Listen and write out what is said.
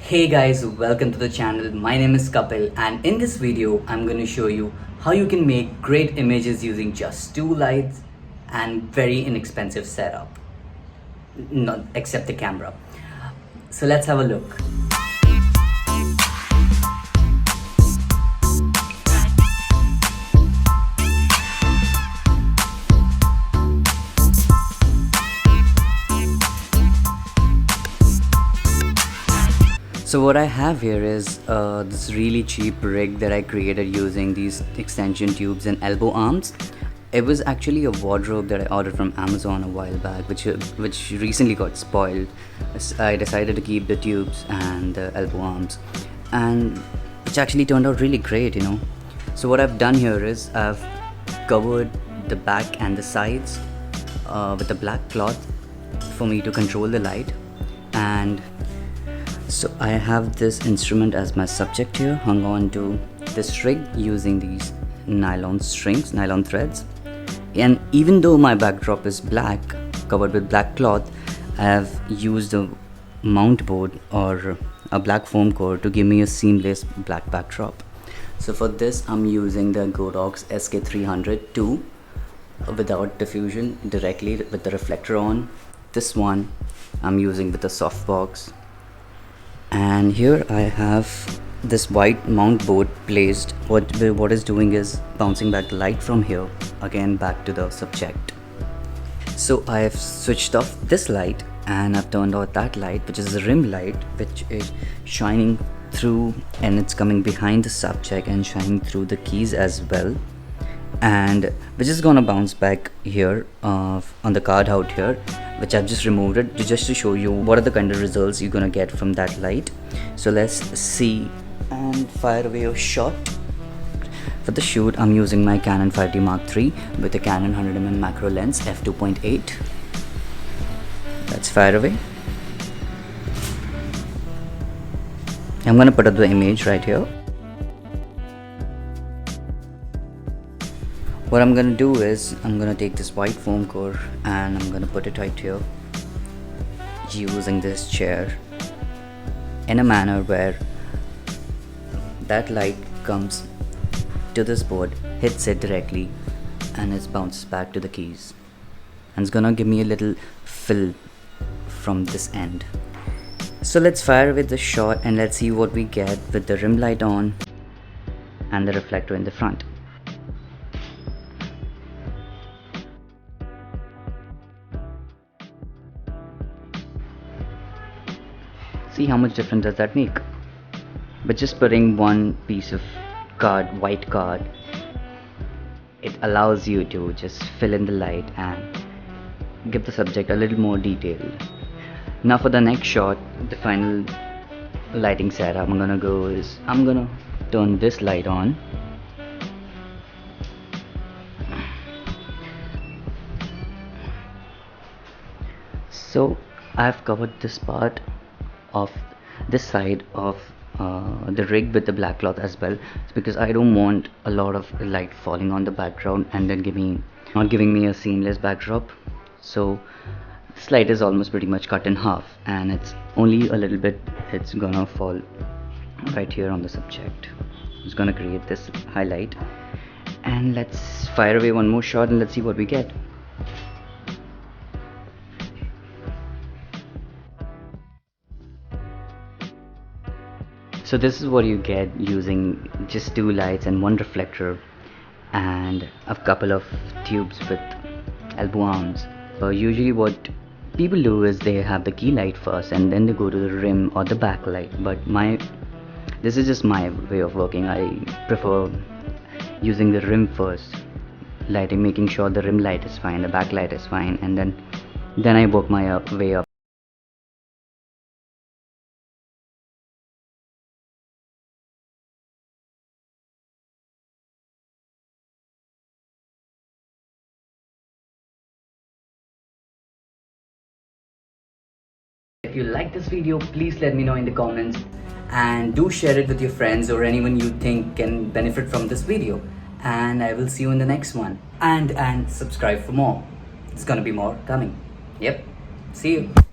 Hey guys, welcome to the channel. My name is Kapil, and in this video I'm going to show you how you can make great images using just two lights and very inexpensive setup. Not except the camera. So let's have a look. So what I have here is this really cheap rig that I created using these extension tubes and elbow arms. It was actually a wardrobe that I ordered from Amazon a while back, which recently got spoiled. I decided to keep the tubes and the elbow arms, and which actually turned out really great, So what I've done here is I've covered the back and the sides with a black cloth for me to control the light. And so I have this instrument as my subject here, hung on to this rig using these nylon threads. And even though my backdrop is black, covered with black cloth, I have used a mount board or a black foam core to give me a seamless black backdrop. So for this I'm using the Godox SK 302 without diffusion, directly with the reflector on. This one I'm using with a softbox. And here I have this white mount board placed. What is doing is bouncing back the light from here again back to the subject. So I have switched off this light and I've turned on that light, which is a rim light, which is shining through, and it's coming behind the subject and shining through the keys as well, and which is gonna bounce back here on the card out here, which I've just removed it just to show you what are the kind of results you're gonna get from that light. So let's see and fire away a shot. For the shoot I'm using my Canon 5D Mark III with a Canon 100mm macro lens f2.8. Let's fire away. I'm gonna put up the image right here. What I'm gonna do is I'm gonna take this white foam core and I'm gonna put it right here using this chair in a manner where that light comes to this board, hits it directly, and it bounces back to the keys, and it's gonna give me a little fill from this end. So let's fire with the shot and let's see what we get with the rim light on and the reflector in the front. See how much difference does that make? But just putting one piece of white card, it allows you to just fill in the light and give the subject a little more detail. Now for the next shot, the final lighting setup I'm gonna go is I'm gonna turn this light on. So I've covered this part of this side of the rig with the black cloth as well. It's because I don't want a lot of light falling on the background and then not giving me a seamless backdrop. So this light is almost pretty much cut in half, and it's only a little bit, it's gonna fall right here on the subject. It's gonna create this highlight. And let's fire away one more shot and let's see what we get. So this is what you get using just two lights and one reflector and a couple of tubes with elbow arms. Usually what people do is they have the key light first and then they go to the rim or the backlight, but this is just my way of working. I prefer using the rim first, lighting, making sure the rim light is fine, the backlight is fine, and then I work my way up. If you like this video, please let me know in the comments, and do share it with your friends or anyone you think can benefit from this video. And I will see you in the next one, and subscribe for more. It's gonna be more coming. Yep, see you.